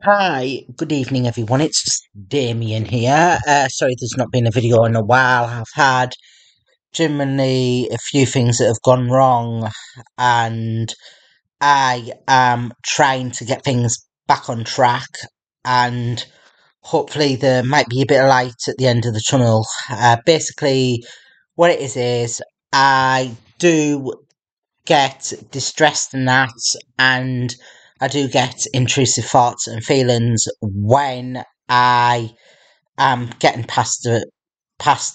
Hi, good evening, everyone. It's just Damian here. Sorry, there's not been a video in a while. I've had genuinely a few things that have gone wrong, and I am trying to get things back on track. And hopefully, there might be a bit of light at the end of the tunnel. Basically, what it is I do get distressed in that, and I do get intrusive thoughts and feelings when I am getting passed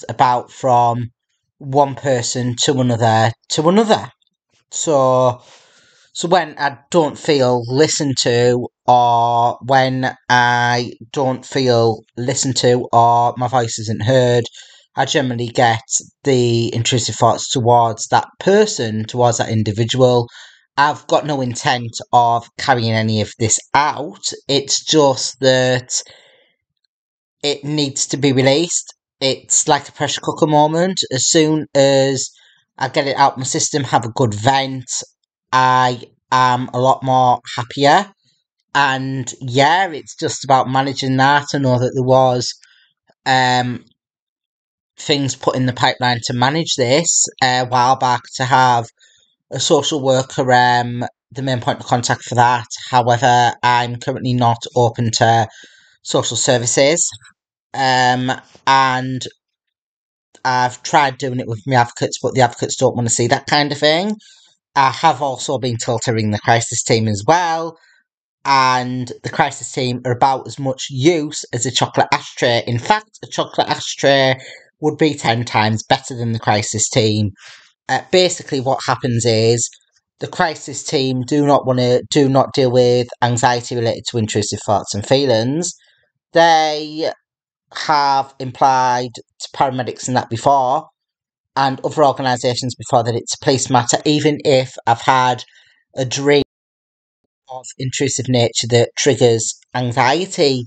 about from one person to another to another. So so when I don't feel listened to, or when I don't feel listened to, or my voice isn't heard, I generally get the intrusive thoughts towards that person, towards that individual. I've got no intent of carrying any of this out. It's just that it needs to be released. It's like a pressure cooker moment. As soon as I get it out my system, have a good vent, I am a lot more happier. And yeah, it's just about managing that. I know that there was um things put in the pipeline to manage this a while back, to have a social worker the main point of contact for that. However, I'm currently not open to social services. Um and I've tried doing it with my advocates, but the advocates don't want to see that kind of thing. I have also been told to ring the crisis team as well, and the crisis team are about as much use as a chocolate ashtray. In fact, a chocolate ashtray would be 10 times better than the crisis team. Basically, what happens is the crisis team do not deal with anxiety related to intrusive thoughts and feelings. They have implied to paramedics and that before, and other organisations before, that it's a police matter, even if I've had a dream of intrusive nature that triggers anxiety.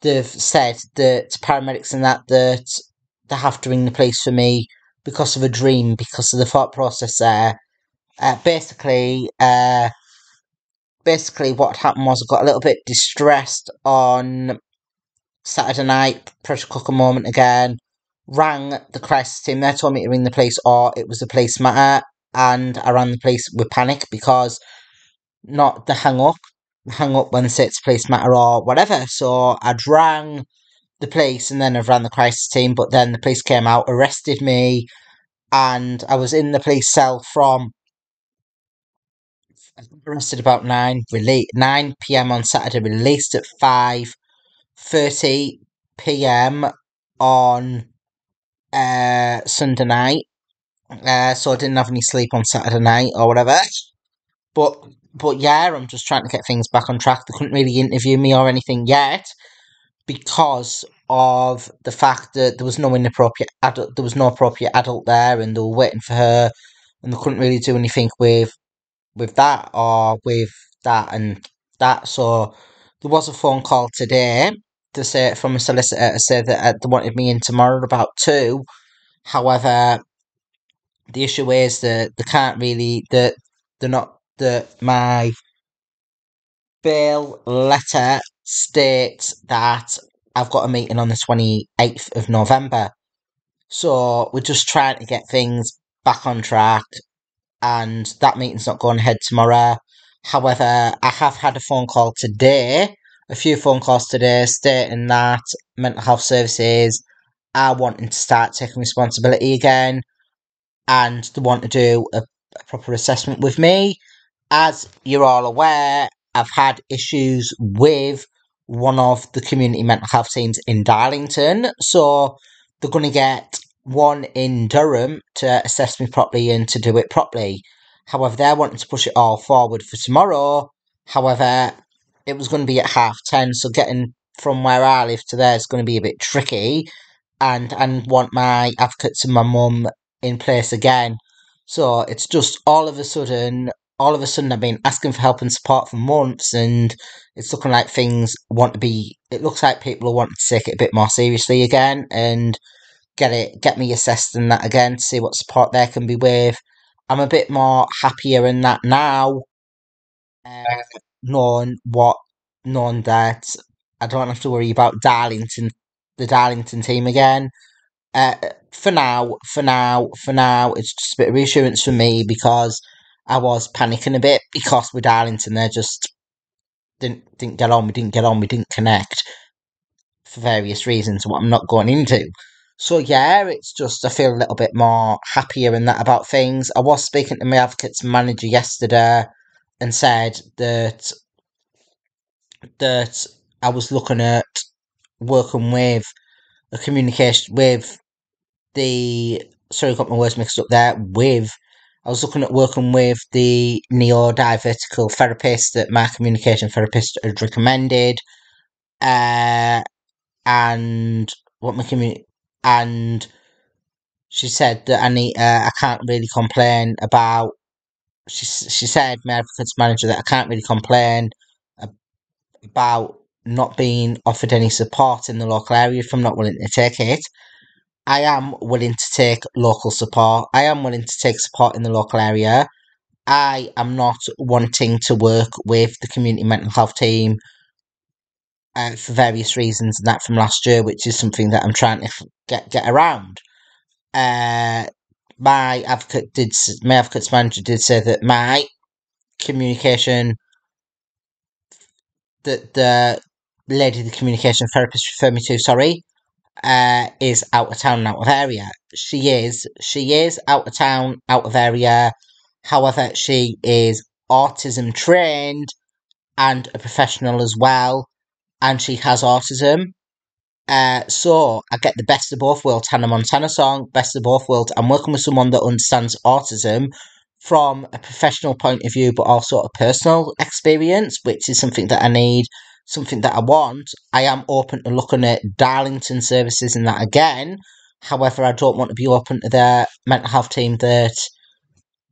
They've said that paramedics and that they have to ring the police for me because of a dream, because of the thought process there. Uh, basically, uh, basically, what happened was I got a little bit distressed on Saturday night, pressure cooker moment again. Rang the crisis team. They told me to ring the police, or it was a police matter, and I rang the police with panic because not the hang up when they say it's a police matter or whatever. So I'd rang the police, and then I've rang the crisis team. But then the police came out, arrested me, and I was in the police cell from I got arrested about 9 p.m. on Saturday, released at 5:30 p.m. on Sunday night. So I didn't have any sleep on Saturday night or whatever. But but yeah, I'm just trying to get things back on track. They couldn't really interview me or anything yet because of the fact that there was no inappropriate adult, there was no appropriate adult there, and they were waiting for her, and they couldn't really do anything with that or with that and that. So there was a phone call today to say from a solicitor to say that they wanted me in tomorrow about 2. However, the issue is that they can't really, that they're not, that my bail letter states that I've got a meeting on the 28th of November. So we're just trying to get things back on track, and that meeting's not going ahead tomorrow. However, I have had a phone call today, a few phone calls today, stating that mental health services are wanting to start taking responsibility again, and they want to do a proper assessment with me. As you're all aware, I've had issues with one of the community mental health teams in Darlington, so they're going to get one in Durham to assess me properly and to do it properly. However, they're wanting to push it all forward for tomorrow. However, it was going to be at 10:30, so getting from where I live to there is going to be a bit tricky, and want my advocates and my mum in place again. So it's just all of a sudden I've been asking for help and support for months, and it's looking like things want to be, it looks like people are wanting to take it a bit more seriously again, and get me assessed in that again to see what support there can be with. I'm a bit more happier in that now, uh, knowing what knowing that I don't have to worry about the Darlington team again. Uh, for now, it's just a bit of reassurance for me because I was panicking a bit because with Darlington they just didn't get on. We didn't connect for various reasons. What I'm not going into. So yeah, it's just I feel a little bit more happier in that about things. I was speaking to my Advocates manager yesterday and said that I was looking at working with a communication with the sorry, I got my words mixed up there. I was looking at working with the neurodivertical therapist that my communication therapist had recommended, uh, and what my community and she said that I can't really complain about. She said my advocates manager that I can't really complain about not being offered any support in the local area if I'm not willing to take it. I am willing to take local support. I am willing to take support in the local area. I am not wanting to work with the community mental health team for various reasons, and that from last year, which is something that I'm trying to get around. Uh, my advocates manager did say that my communication, that the lady the communication therapist referred me to, sorry, is out of town and out of area. She is out of town, out of area. However, she is autism trained and a professional as well, and she has autism. So I get the best of both worlds, Hannah Montana song, best of both worlds. I'm working with someone that understands autism from a professional point of view, but also a personal experience, which is something that I need, something that I want. I am open to looking at Darlington services and that again. However, I don't want to be open to the mental health team that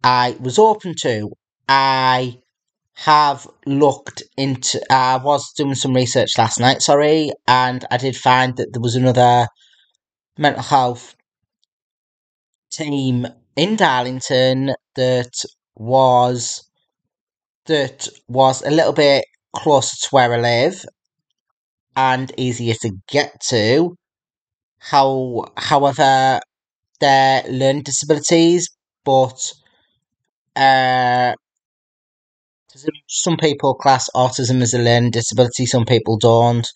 I was open to. I have looked into. I was doing some research last night, sorry, and I did find that there was another mental health team in Darlington was that was a little bit closer to where I live and easier to get to. However, they're learning disabilities, but uh, some people class autism as a learning disability, some people don't.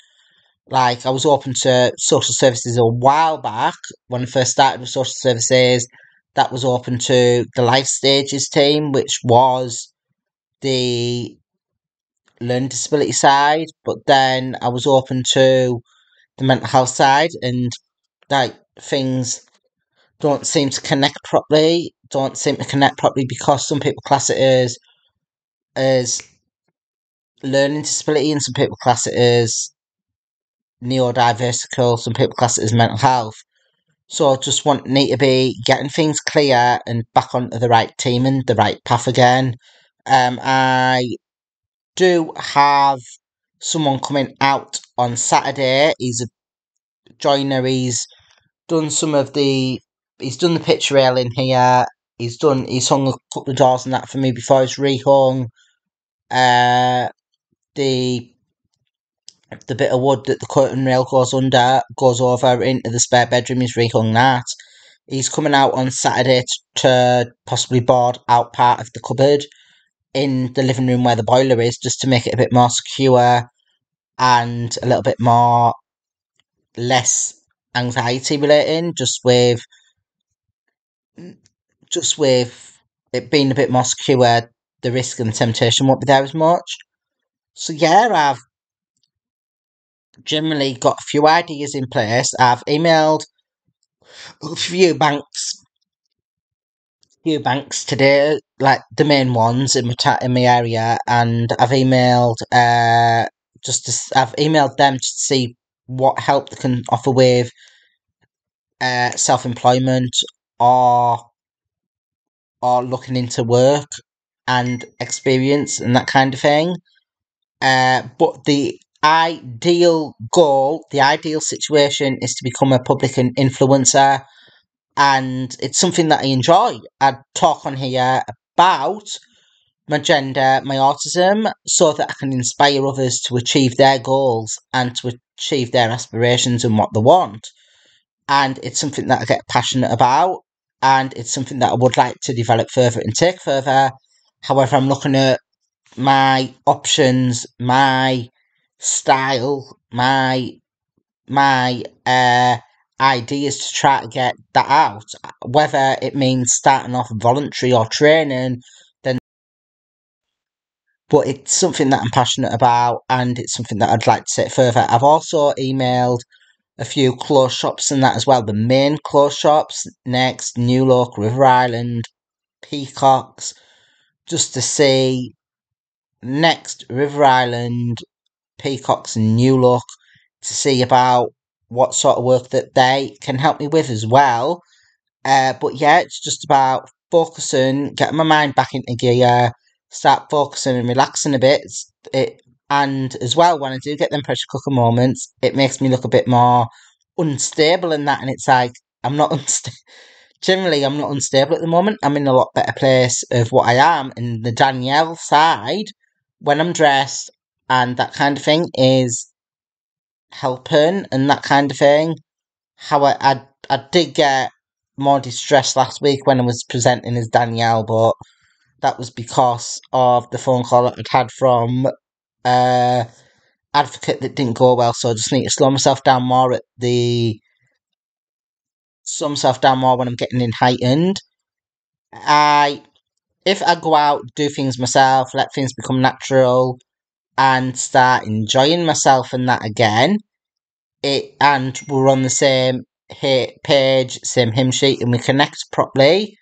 Like, I was open to social services a while back when I first started with social services. That was open to the life stages team, which was the learning disability side. But then I was open to the mental health side, and like things don't seem to connect properly. Don't seem to connect properly because some people class it as learning disability, and some people class it as neurodiversical. Some people class it as mental health. So I just need to be getting things clear and back onto the right team and the right path again. I do have someone coming out on Saturday. He's a joiner. Done some of the. He's done the picture rail in here. He's hung a couple of doors and that for me before he's rehung. The the bit of wood that the curtain rail goes over into the spare bedroom. He's rehung that. He's coming out on Saturday to possibly board out part of the cupboard in the living room where the boiler is, just to make it a bit more secure and a little bit more less anxiety relating. Just with it being a bit more secure, the risk and the temptation won't be there as much. So yeah, I've generally got a few ideas in place. I've emailed a few banks today, like the main ones in my area, and I've emailed them to see what help they can offer with self employment or looking into work and experience and that kind of thing. But the ideal situation is to become a public influencer, and it's something that I enjoy. I talk on here about my gender, my autism, so that I can inspire others to achieve their goals and to achieve their aspirations and what they want. And it's something that I get passionate about, and it's something that I would like to develop further and take further. However, I'm looking at my options, my style, my ideas to try to get that out. Whether it means starting off voluntary or training, then but it's something that I'm passionate about, and it's something that I'd like to take further. I've also emailed a few clothes shops and that as well. The main clothes shops, Next, New Look, River Island, Peacocks, just to see Next, River Island, Peacocks and New Look, to see about what sort of work that they can help me with as well. But yeah, it's just about focusing, getting my mind back into gear, start focusing and relaxing a bit. And as well, when I do get them pressure cooker moments, it makes me look a bit more unstable in that. And it's like I'm not generally I'm not unstable at the moment. I'm in a lot better place of what I am. And the Danielle side, when I'm dressed and that kind of thing, is helping and that kind of thing. How I did get more distressed last week when I was presenting as Danielle, but that was because of the phone call that I'd had from advocate that didn't go well. So I just need to slow myself down more when I'm getting in heightened. I If I go out, do things myself, let things become natural, and start enjoying myself and that again, and we're on the same page, same hymn sheet, and we connect properly,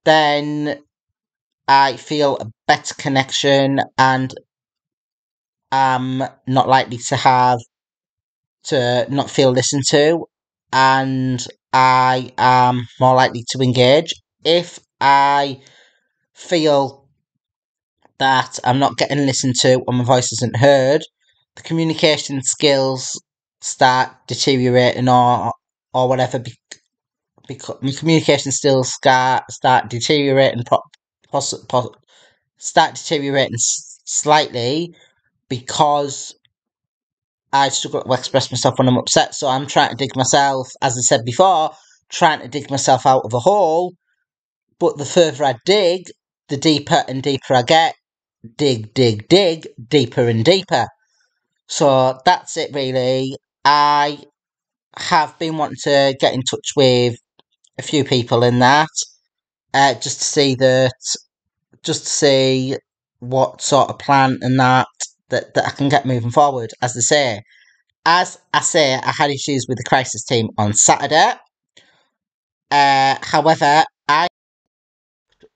then I feel a better connection, and I'm not likely to not feel listened to, and I am more likely to engage. If I feel that I'm not getting listened to or my voice isn't heard, the communication skills start deteriorating or whatever, because my communication skills start deteriorating start deteriorating slightly, because I struggle to express myself when I'm upset. So I'm trying to dig myself, as I said before, trying to dig myself out of a hole. But the further I dig, the deeper and deeper I get. Dig, dig, dig, deeper and deeper. So that's it, really. I have been wanting to get in touch with a few people in that, just to see what sort of plan and that I can get moving forward. As I say, I had issues with the crisis team on Saturday. However, I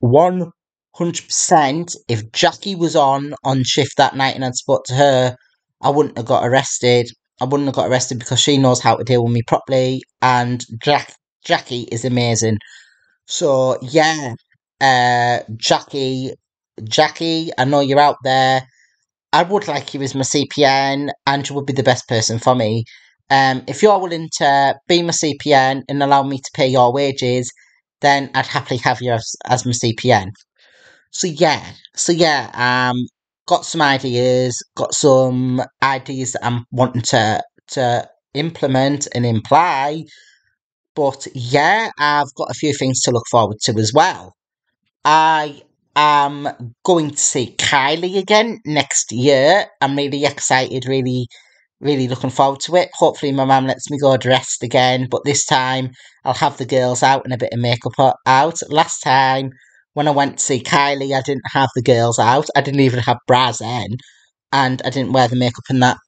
100%, if Jackie was on shift that night and I'd spoke to her, I wouldn't have got arrested. I wouldn't have got arrested because she knows how to deal with me properly, and Jackie is amazing. So yeah, Jackie, I know you're out there. I would like you as my CPN, and you would be the best person for me. If you're willing to be my CPN and allow me to pay your wages, then I'd happily have you as my CPN. So yeah, got some ideas that I'm wanting to implement and imply. But yeah, I've got a few things to look forward to as well. I am going to see Kylie again next year. I'm really excited, really looking forward to it. Hopefully my mum lets me go dressed again, but this time I'll have the girls out and a bit of makeup out. Last time when I went to see Kylie, I didn't have the girls out. I didn't even have bras in, and I didn't wear the makeup in that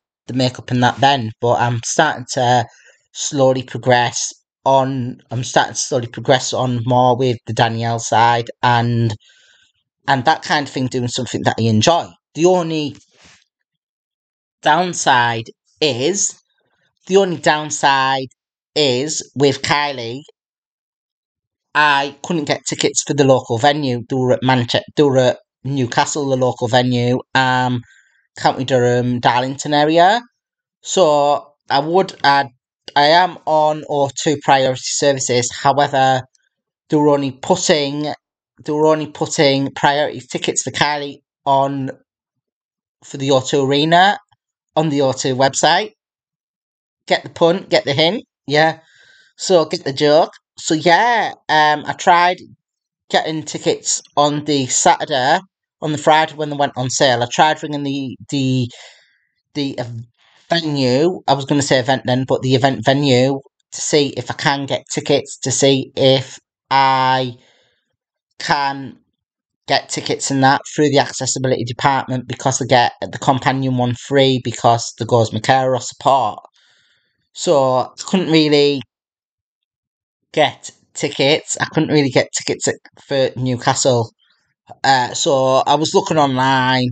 then. But I'm starting to slowly progress on more with the Danielle side, and that kind of thing, doing something that I enjoy. Downside is the only downside is with Kylie, I couldn't get tickets for the local venue. They were at Newcastle, the local venue, County Durham, Darlington area. So I am on or two priority services. However, they were only putting they were only putting priority tickets for Kylie on for the O2 Arena on the O2 website. Get the pun, get the hint, yeah. So get the joke. So yeah, I tried getting tickets on the Saturday, on the Friday when they went on sale. I tried ringing the venue. I was going to say event then, but the event venue to see if I can get tickets, to see if I can get tickets and that through the accessibility department, because I get the companion one free because there goes my carer support. So I couldn't really get tickets. I couldn't really get tickets for Newcastle. So I was looking online,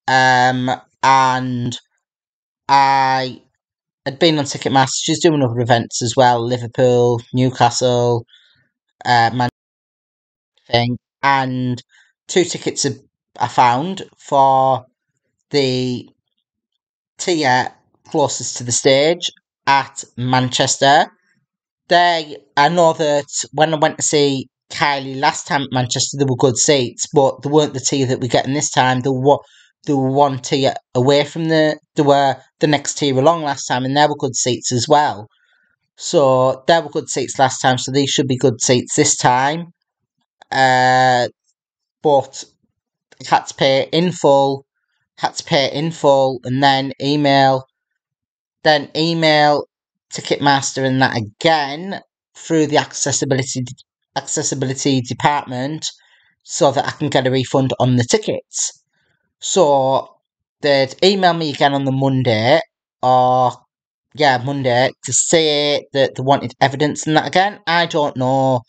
and I had been on Ticketmaster. She's doing other events as well, Liverpool, Newcastle, Man thing, and two tickets I found for the tier closest to the stage at Manchester. I know that when I went to see Kylie last time at Manchester, there were good seats, but they weren't the tier that we're getting this time. They were one tier away from they were the next tier along last time, and there were good seats as well. So there were good seats last time, so these should be good seats this time. But I had to pay in full, and then email Ticketmaster and that again through the accessibility department, so that I can get a refund on the tickets. So they'd email me again on the Monday, Monday, to say that they wanted evidence and that again. I don't know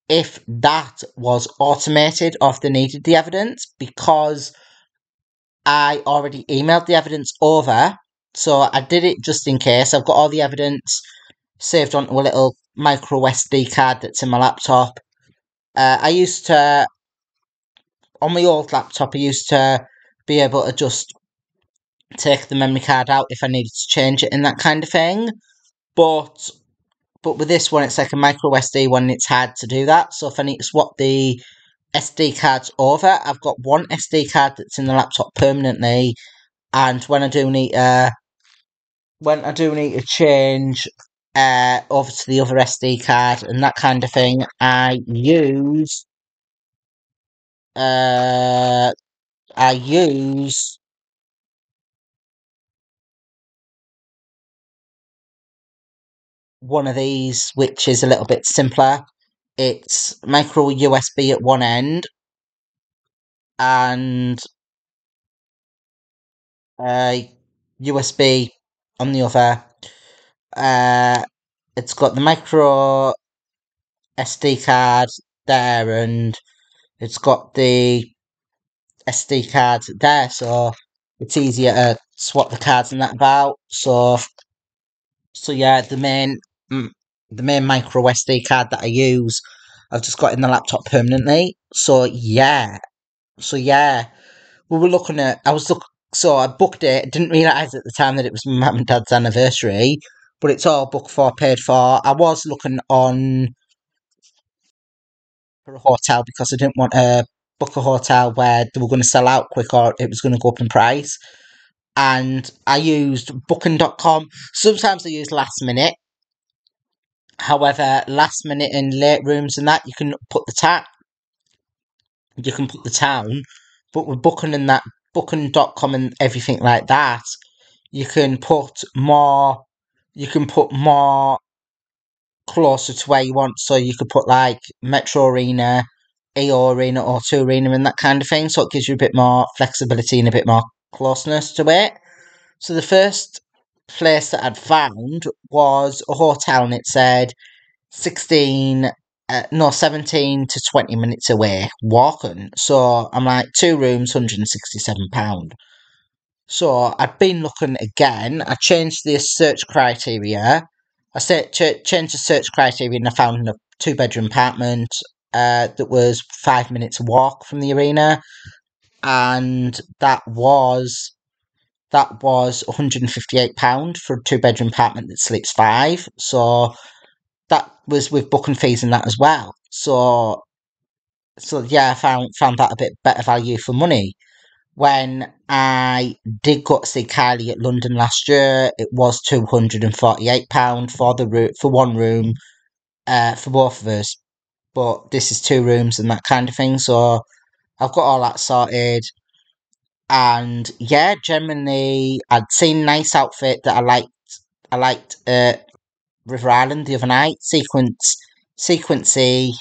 if that was automated or if they needed the evidence, because I already emailed the evidence over. So I did it just in case. I've got all the evidence saved onto a little micro SD card that's in my laptop. On my old laptop, I used to be able to just take the memory card out if I needed to change it and that kind of thing. But with this one, it's like a micro SD one, and it's hard to do that. So if I need to swap the SD cards over, I've got one SD card that's in the laptop permanently, and when I do need to change over to the other SD card and that kind of thing, I use one of these, which is a little bit simpler. It's micro USB at one end and USB on the other. It's got the micro SD card there, and it's got the SD card there, so it's easier to swap the cards and that about. So yeah, the main micro SD card that I use, I've just got in the laptop permanently. So yeah, we were looking at. So I booked it. Didn't realise at the time that it was my mum and dad's anniversary, but it's all booked for, paid for. I was looking on for a hotel because I didn't want to book a hotel where they were going to sell out quick or it was going to go up in price. And I used booking.com. Sometimes I use last minute. However, last minute and late rooms and that, you can put the town, but with booking.com and everything like that, you can put more closer to where you want. So you could put like Metro Arena, EO Arena, O2 Arena, and that kind of thing. So it gives you a bit more flexibility and a bit more closeness to it. So the first place that I'd found was a hotel, and it said 17 to 20 minutes away walking. So I'm like, 2 rooms, £167. So I've been looking again. I changed the search criteria. Changed the search criteria, and I found a 2-bedroom apartment that was 5 minutes walk from the arena, and that was £158 for a 2-bedroom apartment that sleeps 5. So that was with booking fees and that as well. So So yeah, I found that a bit better value for money. When I did go to see Kylie at London last year, it was £248 for for one room, for both of us. But this is two rooms and that kind of thing, so I've got all that sorted. And yeah, generally, I'd seen a nice outfit that I liked. I liked River Island the other night. Sequency,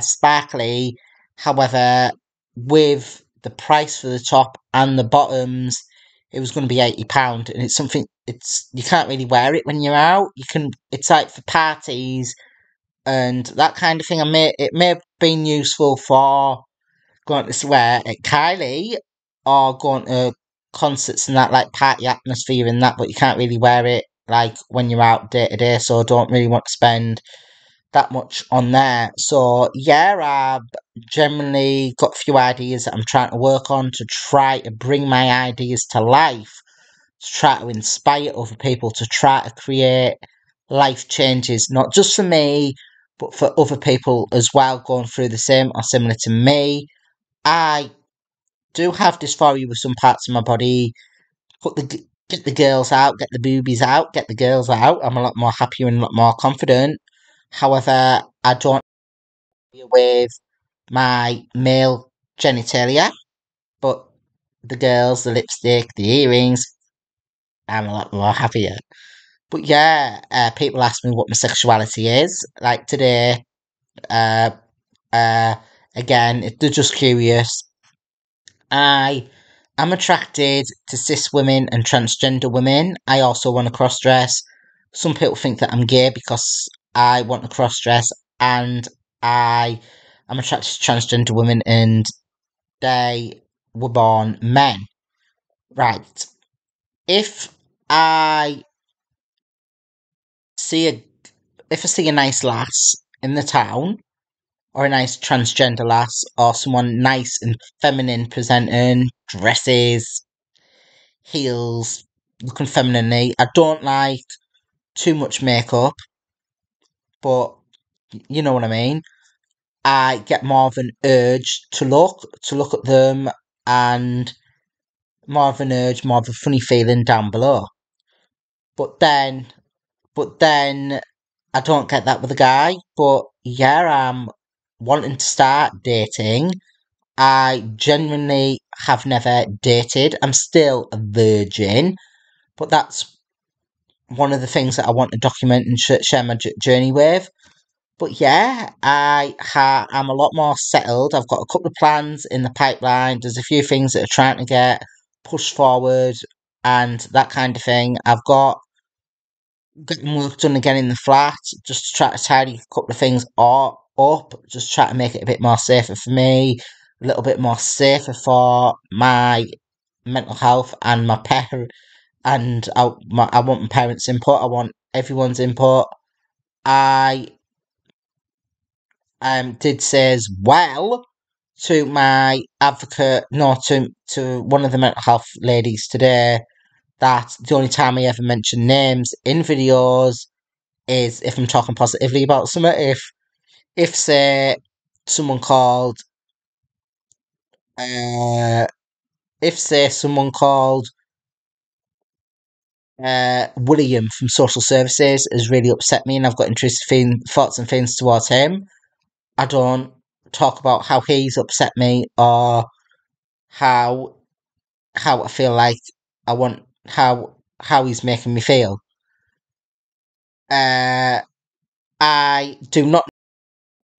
sparkly. However, with the price for the top and the bottoms, it was going to be £80, and it's something. It's you can't really wear it when you're out. You can. It's like for parties and that kind of thing. It may have been useful for going to swear at Kylie or going to concerts and that, like party atmosphere and that, but you can't really wear it like when you're out day to day, so I don't really want to spend that much on there. So yeah, I've generally got a few ideas that I'm trying to work on to try to bring my ideas to life, to try to inspire other people, to try to create life changes, not just for me, but for other people as well, going through the same or similar to me. I do have dysphoria with some parts of my body. Get the girls out, get the boobies out, get the girls out. I'm a lot more happier and a lot more confident. However, I don't agree with my male genitalia, but the girls, the lipstick, the earrings, I'm a lot more happier. But yeah, people ask me what my sexuality is. Like today, uh, uh, again, if they're just curious, I am attracted to cis women and transgender women. I also want to cross dress. Some people think that I'm gay because I want to cross dress, and I am attracted to transgender women and they were born men. Right. If I see a if I see a nice lass in the town, or a nice transgender lass, or someone nice and feminine presenting, dresses, heels, looking femininely. I don't like too much makeup, but you know what I mean. I get more of an urge to look at them, and more of an urge, more of a funny feeling down below. But then, but then I don't get that with a guy. But yeah, I'm wanting to start dating. I genuinely have never dated. I'm still a virgin, but that's one of the things that I want to document and share my journey with. But yeah, I'm a lot more settled. I've got a couple of plans in the pipeline. There's a few things that are trying to get pushed forward and that kind of thing. I've got getting work done again in the flat, just to try to tidy a couple of things up, just try to make it a bit more safer for me, a little bit more safer for my mental health and my parent. And I want my parents' input. I want everyone's input. I did say as well to my advocate, no, to one of the mental health ladies today, that the only time I ever mention names in videos is if I'm talking positively about something. If say someone called uh if say someone called William from social services has really upset me and I've got intrusive thoughts and feelings towards him, I don't talk about how he's upset me or how I feel like I want how he's making me feel. Uh, I do not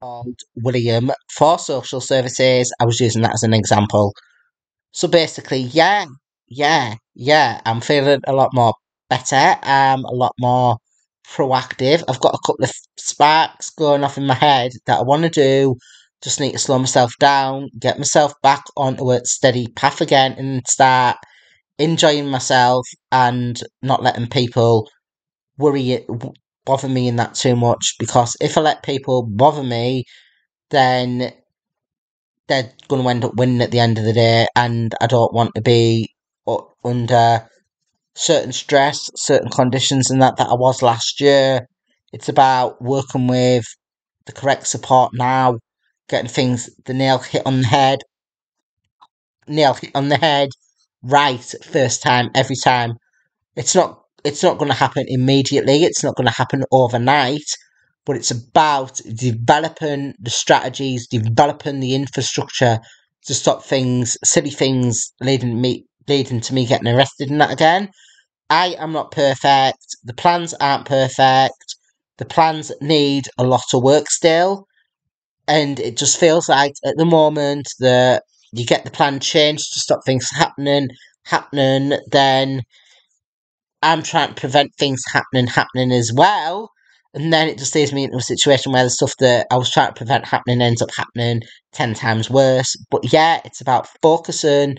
called William for social services. I was using that as an example. So basically, yeah, I'm feeling a lot more better. I'm a lot more proactive. I've got a couple of sparks going off in my head that I want to do. Just need to slow myself down, get myself back onto a steady path again, and start enjoying myself and not letting people bother me in that too much. Because if I let people bother me, then they're going to end up winning at the end of the day, and I don't want to be under certain stress, certain conditions, and that I was last year. It's about working with the correct support now getting things, the nail hit on the head, right first time, every time. It's not going to happen immediately. It's not going to happen overnight. But it's about developing the strategies, developing the infrastructure to stop things, silly things, leading to me getting arrested in that again. I am not perfect. The plans aren't perfect. The plans need a lot of work still, and it just feels like at the moment that you get the plan changed to stop things happening, then I'm trying to prevent things happening as well. And then it just leaves me into a situation where the stuff that I was trying to prevent happening ends up happening 10 times worse. But yeah, it's about focusing,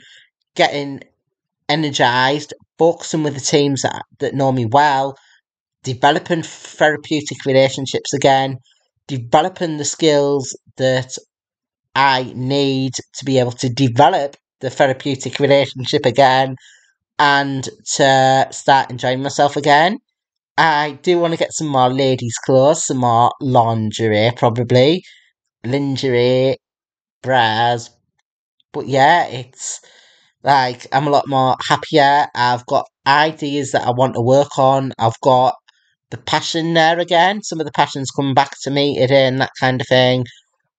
getting energized, focusing with the teams that know me well, developing therapeutic relationships again, developing the skills that I need to be able to develop the therapeutic relationship again and to start enjoying myself again. I do want to get some more ladies' clothes, some more lingerie, probably. Lingerie, bras. But yeah, it's like I'm a lot more happier. I've got ideas that I want to work on. I've got the passion there again. Some of the passion's coming back to me today and that kind of thing.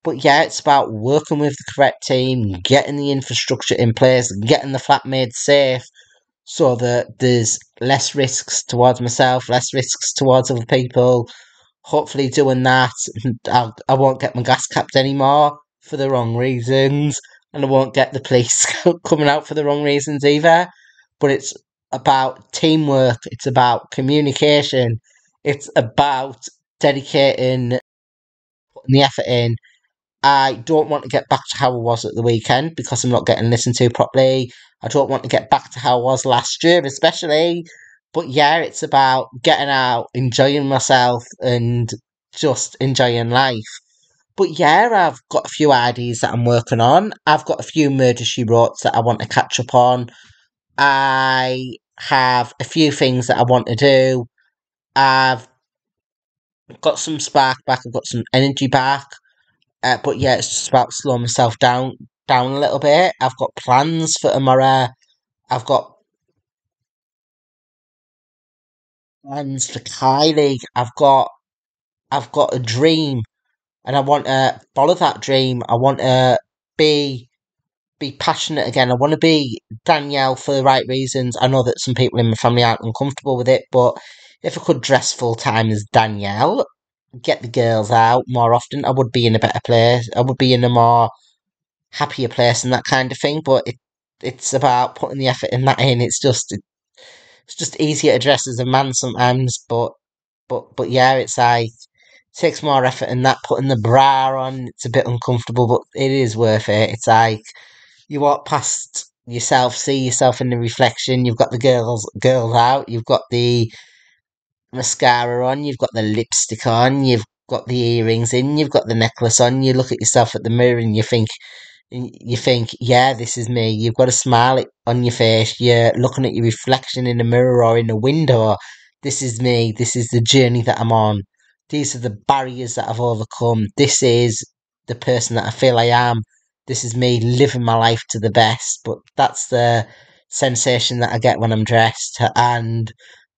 But yeah, it's about working with the correct team, getting the infrastructure in place, getting the flat made safe so that there's less risks towards myself, less risks towards other people. Hopefully, doing that, I won't get my gas capped anymore for the wrong reasons, and I won't get the police coming out for the wrong reasons either. But it's about teamwork, it's about communication, it's about dedicating, putting the effort in. I don't want to get back to how I was at the weekend because I'm not getting listened to properly. I don't want to get back to how I was last year, especially. But yeah, it's about getting out, enjoying myself, and just enjoying life. But yeah, I've got a few ideas that I'm working on. I've got a few murder she wrote that I want to catch up on. I have a few things that I want to do. I've got some spark back. I've got some energy back. But yeah, it's just about slowing myself down a little bit. I've got plans for tomorrow. I've got plans for Kylie. I've got a dream, and I want to follow that dream. I want to be be passionate again. I want to be Danielle for the right reasons. I know that some people in my family aren't uncomfortable with it, but if I could dress full time as Danielle, get the girls out more often, I would be in a better place. I would be in a more happier place and that kind of thing. But it's about putting the effort in that in. It's just easier to dress as a man sometimes. But yeah, it's like takes more effort than that. Putting the bra on, it's a bit uncomfortable, but it is worth it. It's like you walk past yourself, see yourself in the reflection. You've got the girls out. You've got the mascara on. You've got the lipstick on. You've got the earrings in. You've got the necklace on. You look at yourself at the mirror and you think, yeah, this is me. You've got a smile on your face. You're looking at your reflection in a mirror or in a window. This is me. This is the journey that I'm on. These are the barriers that I've overcome. This is the person that I feel I am. This is me living my life to the best. But that's the sensation that I get when I'm dressed, and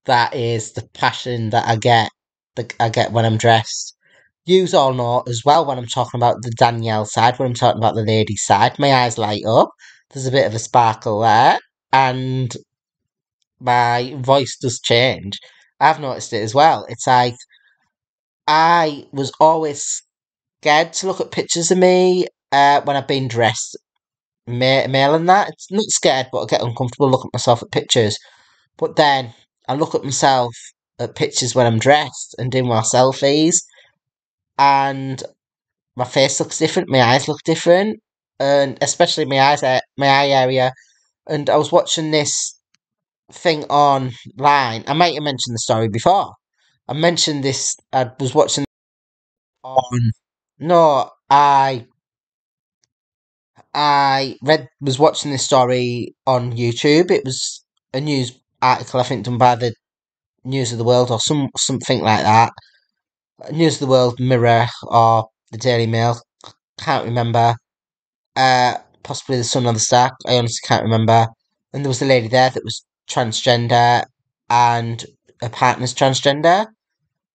that is the passion that I get when I'm dressed. Yous all know as well when I'm talking about the Danielle side, when I'm talking about the lady side, my eyes light up. There's a bit of a sparkle there, and my voice does change. I've noticed it as well. It's like I was always scared to look at pictures of me when I've been dressed, male and that. It's not scared, but I get uncomfortable looking at myself at pictures. But then I look at myself at pictures when I'm dressed and doing my selfies, and my face looks different, my eyes look different, and especially my eye area. And I was watching this thing online. I might have mentioned the story before. I mentioned this. I was watching on. No, I read was watching this story on YouTube. It was a news article, I think, done by the News of the World or something like that. News of the World, Mirror, or the Daily Mail. can't remember. Possibly the son or the star. I honestly can't remember. And there was a lady there that was transgender, and her partner's transgender.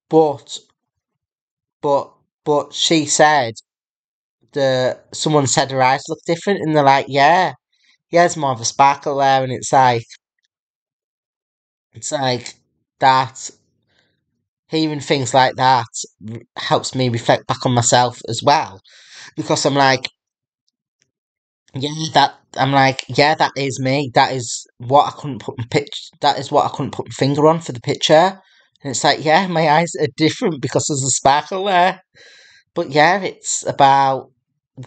But but but she said someone said her eyes look different, and they're like, yeah, there's more of a sparkle there, and it's like that. Hearing things like that helps me reflect back on myself as well, because yeah, that is me. That is what I couldn't put my pitch. That is what I couldn't put my finger on for the picture. And it's like, yeah, my eyes are different because there's a sparkle there. But yeah, it's about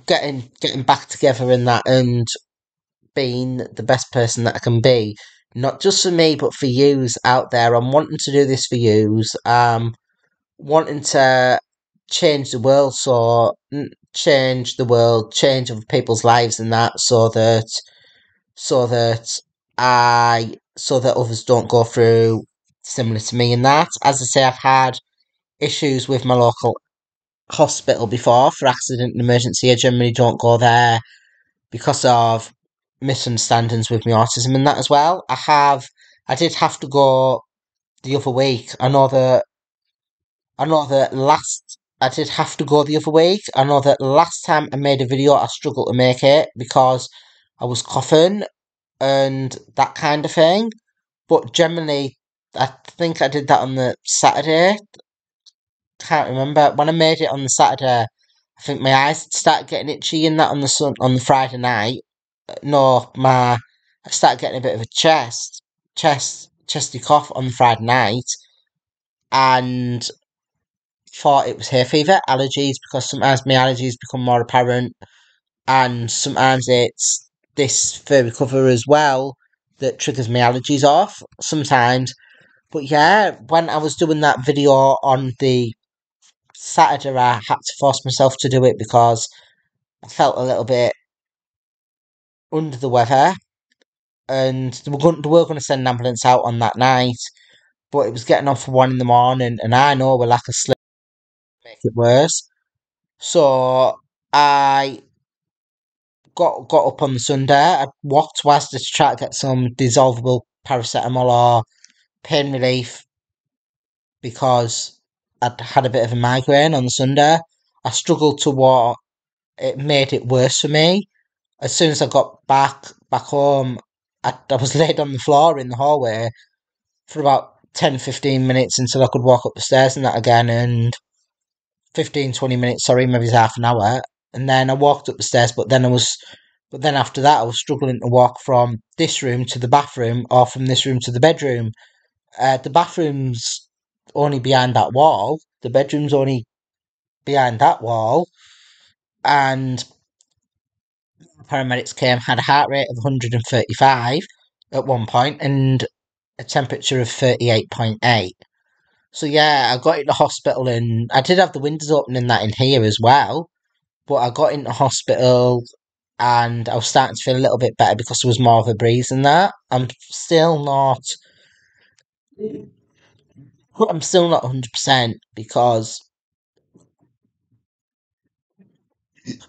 getting back together in that, and being the best person that I can be. Not just for me, but for yous out there. I'm wanting to do this for yous. Wanting to change the world, change the world, change other people's lives, and that, so that so that others don't go through similar to me. And that, as I say, I've had issues with my local hospital before for accident and emergency. I generally don't go there because of misunderstandings with my autism and that as well. I did have to go the other week. I know that last I did have to go the other week. I know that last time I made a video, I struggled to make it because I was coughing and that kind of thing. But generally, I think I did that on the Saturday. Can't remember when I made it on the Saturday. I think my eyes started getting itchy and that on the Friday night. No, I started getting a bit of a chesty cough on the Friday night, and thought it was hay fever, allergies, because sometimes my allergies become more apparent, and sometimes it's this furry cover as well that triggers my allergies off sometimes. But yeah, when I was doing that video on the Saturday, I had to force myself to do it because I felt a little bit under the weather, and they were going to send an ambulance out on that night, but it was getting on for 1 in the morning, and I know with lack of sleep make it worse. So I got up on the Sunday. I walked twice to try to get some dissolvable paracetamol or pain relief because I'd had a bit of a migraine on the Sunday. I struggled to walk. It made it worse for me. As soon as I got back home, I was laid on the floor in the hallway for about 10-15 minutes until I could walk up the stairs and that again, and 15-20 minutes, sorry, maybe half an hour. And then I walked up the stairs, but then after that, I was struggling to walk from this room to the bathroom or from this room to the bedroom. The bathroom's only behind that wall, the bedroom's only behind that wall, and paramedics came, had a heart rate of 135 at one point and a temperature of 38.8. So yeah, I got into hospital, and I did have the windows open and that in here as well. But I got into hospital and I was starting to feel a little bit better because there was more of a breeze in that. I'm still not 100% because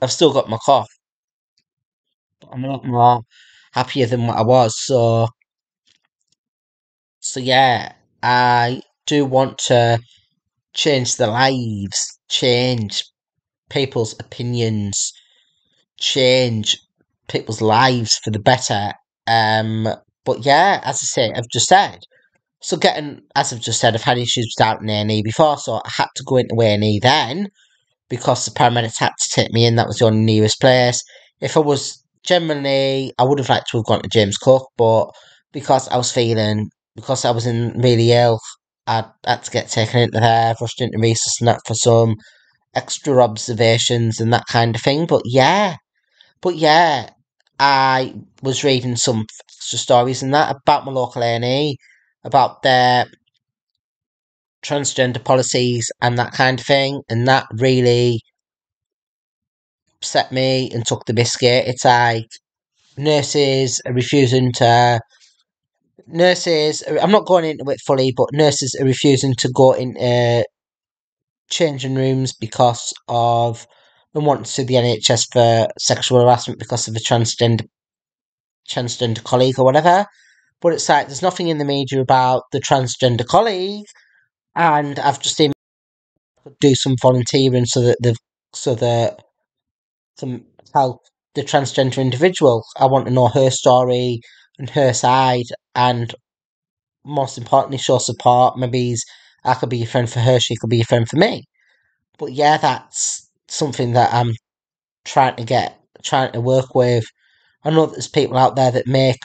I've still got my cough. But I'm a lot more happier than what I was. So yeah, I do want to change the lives, change people's opinions, change people's lives for the better. Um, but yeah, as I say, I've just said. So as I've just said, I've had issues with out in A&E before, so I had to go into A&E then because the paramedics had to take me in. That was the only nearest place. If I was generally, I would have liked to have gone to James Cook, but because I was in really ill, I had to get taken into there, rushed into resus and that for some extra observations and that kind of thing. But yeah, I was reading some extra stories and that about my local A&E, about their transgender policies and that kind of thing, and that really upset me and took the biscuit. It's like nurses are refusing to. I'm not going into it fully, but nurses are refusing to go into changing rooms because of and want to sue the NHS for sexual harassment because of a transgender colleague or whatever. But it's like there's nothing in the media about the transgender colleague, and I've just seen do some volunteering so that to help the transgender individual. I want to know her story and her side, and most importantly, show support. Maybe I could be a friend for her, she could be a friend for me. But yeah, that's something that I'm trying to work with. I know that there's people out there that make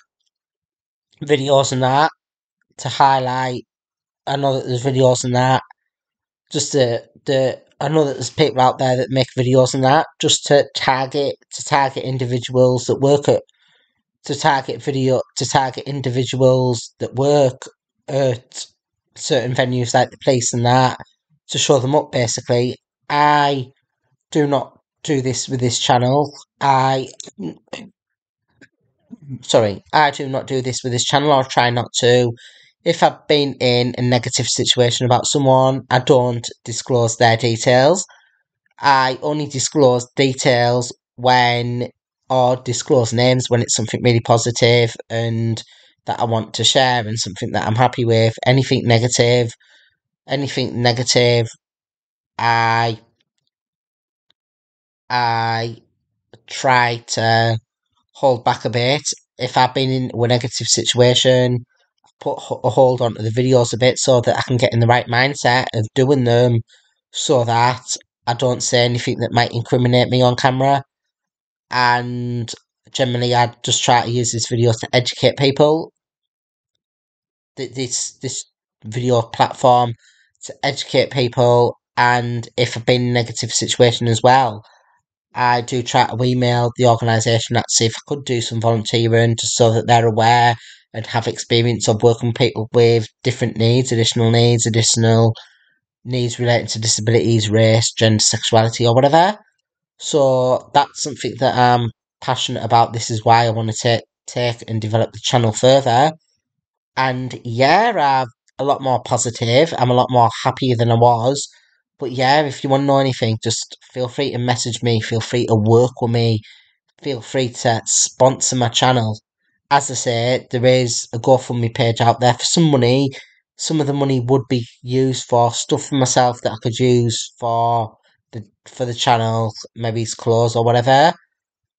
videos and that to highlight. I know that there's videos and that just I know that there's people out there that make videos and that just to target individuals that work at to target individuals that work at certain venues like the police and that to show them up basically. I do not do this with this channel. I do not do this with this channel. I'll try not to. If I've been in a negative situation about someone, I don't disclose their details. I only disclose details or disclose names when it's something really positive and that I want to share and something that I'm happy with. Anything negative, I I try to hold back a bit. If I've been in a negative situation, put a hold on to the videos a bit so that I can get in the right mindset of doing them so that I don't say anything that might incriminate me on camera. And generally, I just try to use this video to educate people. This video platform to educate people, and if I've been in a negative situation as well, I do try to email the organisation to see if I could do some volunteering just so that they're aware and have experience of working with people with different needs, additional needs relating to disabilities, race, gender, sexuality, or whatever. So that's something that I'm passionate about. This is why I want to take and develop the channel further. And yeah, I'm a lot more positive. I'm a lot more happier than I was. But yeah, if you want to know anything, just feel free to message me. Feel free to work with me. Feel free to sponsor my channel. As I say, there is a GoFundMe page out there for some money. Some of the money would be used for stuff for myself that I could use for the channel, maybe it's clothes or whatever,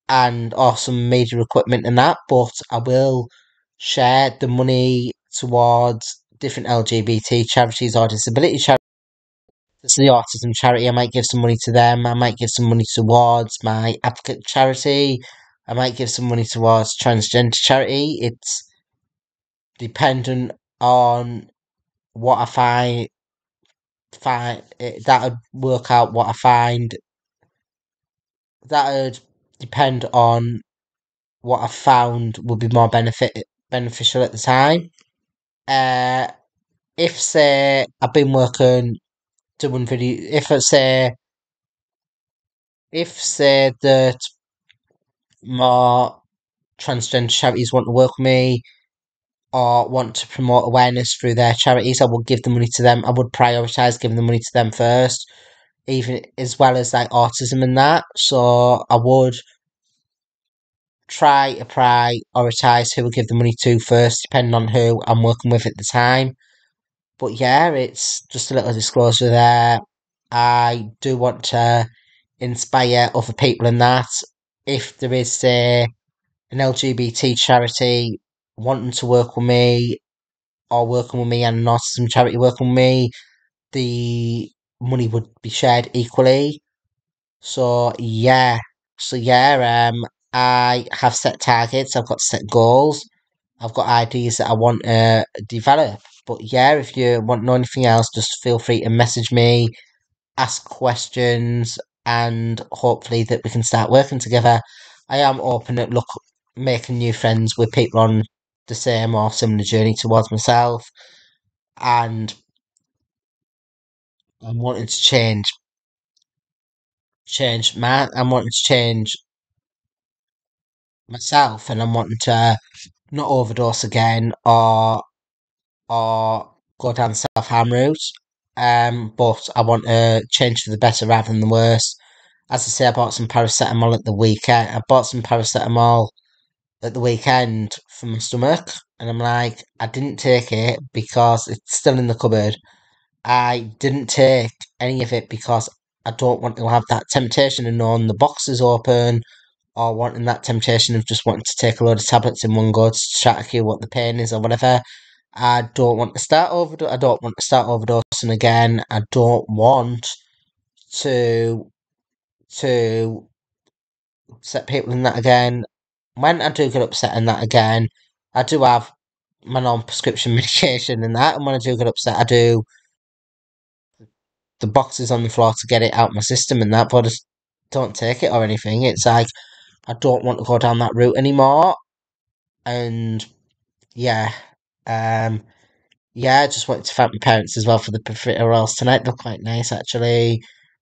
and or some major equipment and that. But I will share the money towards different LGBT charities or disability charities. This is the autism charity. I might give some money to them. I might give some money towards my advocate charity. I might give some money towards transgender charity. It's dependent on what I find that would work out what I find. That would depend on what I found would be more beneficial at the time. Uh, if say I've been working doing video, if say that more transgender charities want to work with me or want to promote awareness through their charities, I would give the money to them. I would prioritise giving the money to them first, even as well as like autism and that. So I would try to prioritise who I give the money to first, depending on who I'm working with at the time. But yeah, it's just a little disclosure there. I do want to inspire other people in that. If there is, say, an LGBT charity wanting to work with me or working with me and an autism charity working with me, the money would be shared equally. So yeah, I have set targets. I've got set goals. I've got ideas that I want to develop. But yeah, if you want to know anything else, just feel free to message me, ask questions, and hopefully that we can start working together. I am open at making new friends with people on the same or similar journey towards myself, and I'm wanting to I'm wanting to change myself, and I'm wanting to not overdose again or go down the self harm route. But I want to change for the better rather than the worse. as I say, I bought some paracetamol at the weekend. I bought some paracetamol at the weekend for my stomach, and I'm like, I didn't take it because it's still in the cupboard. I didn't take any of it because I don't want to have that temptation of knowing the box is open or wanting that temptation of just wanting to take a load of tablets in one go to try to cure what the pain is or whatever. I don't want to start I don't want to start overdosing again. I don't want to to upset people in that again. When I do get upset in that again, I do have my non-prescription medication and that. And when I do get upset, I do the boxes on the floor to get it out my system and that. But I just don't take it or anything. It's like I don't want to go down that route anymore. And yeah, um, yeah, I just wanted to thank my parents as well for the profiteroles tonight. They're quite nice actually.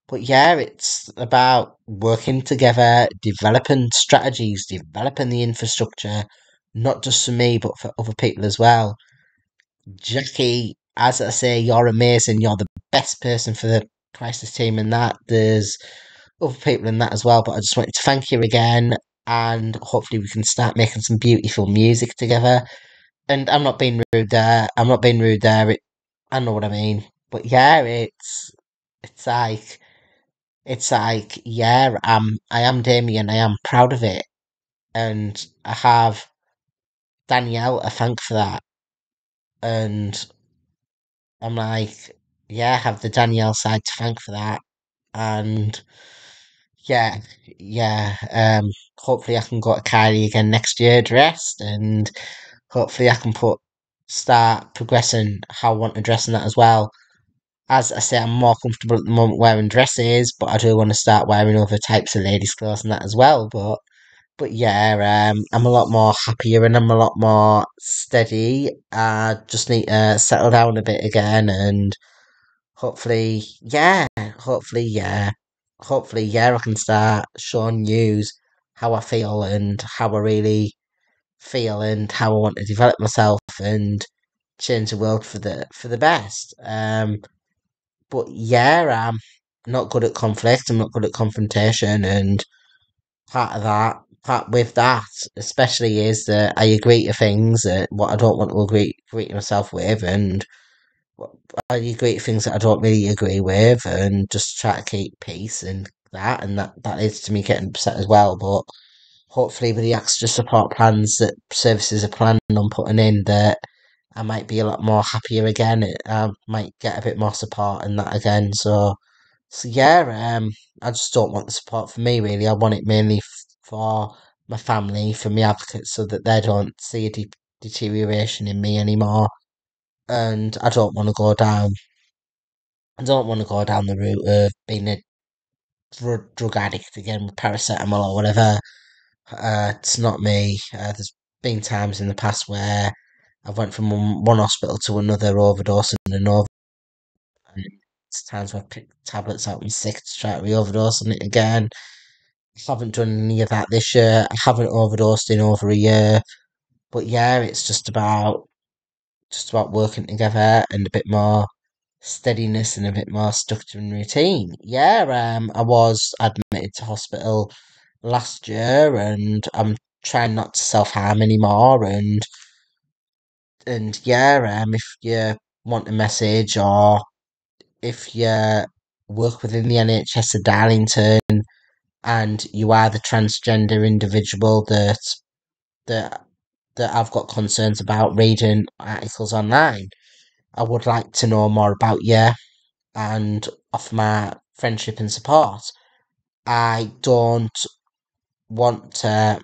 But yeah, it's about working together, developing strategies, developing the infrastructure, not just for me, but for other people as well. Jackie, as I say, you're amazing. You're the best person for the crisis team, and that there's other people in that as well. But I just wanted to thank you again, and hopefully we can start making some beautiful music together. And I'm not being rude there. I'm not being rude there. I know what I mean. But yeah, it's like yeah, I am Damian. I am proud of it, and I have Danielle to thank for that. And I'm like, yeah, I have the Danielle side to thank for that. And yeah, yeah. Hopefully I can go to Kylie again next year dressed, and hopefully I can start progressing how I want to dress in that as well. As I say, I'm more comfortable at the moment wearing dresses, but I do want to start wearing other types of ladies' clothes and that as well. But yeah, I'm a lot more happier and I'm a lot more steady. I just need to settle down a bit again and hopefully, yeah, hopefully, yeah, hopefully, yeah, I can start showing news how I feel and how I really feel and how I want to develop myself and change the world for the best. But yeah, I'm not good at conflict. I'm not good at confrontation, and part with that, especially, is that I agree to things that what I don't want to agree to myself with, and I agree to things that I don't really agree with, and just try to keep peace and that leads to me getting upset as well. But hopefully, with the extra support plans that services are planning on putting in, that I might be a lot more happier again. I might get a bit more support and that again. So yeah, I just don't want the support for me really. I want it mainly for my family, for my advocates, so that they don't see a deterioration in me anymore. And I don't want to go down. I don't want to go down the route of being a drug addict again with paracetamol or whatever. It's not me. There's been times in the past where I went from one hospital to another overdosing and over. And it's times where I picked tablets out and sick to try to re-overdose on it again. I haven't done any of that this year. I haven't overdosed in over a year. But yeah, it's just about working together and a bit more steadiness and a bit more structure and routine. Yeah, I was admitted to hospital last year and I'm trying not to self harm anymore and yeah, if you want a message or if you work within the NHS of Darlington and you are the transgender individual that that I've got concerns about reading articles online. I would like to know more about you and offer my friendship and support. I don't want to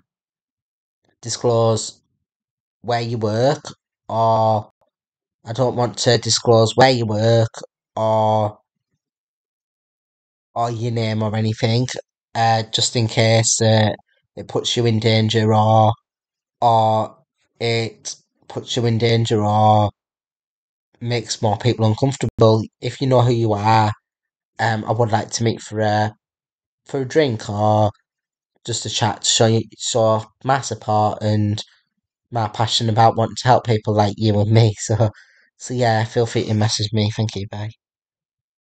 disclose where you work, or I don't want to disclose where you work, or or your name or anything, just in case it puts you in danger, or it puts you in danger, or makes more people uncomfortable. If you know who you are, I would like to meet for a drink or just a chat to show my support and my passion about wanting to help people like you and me. So yeah, feel free to message me. Thank you. Bye.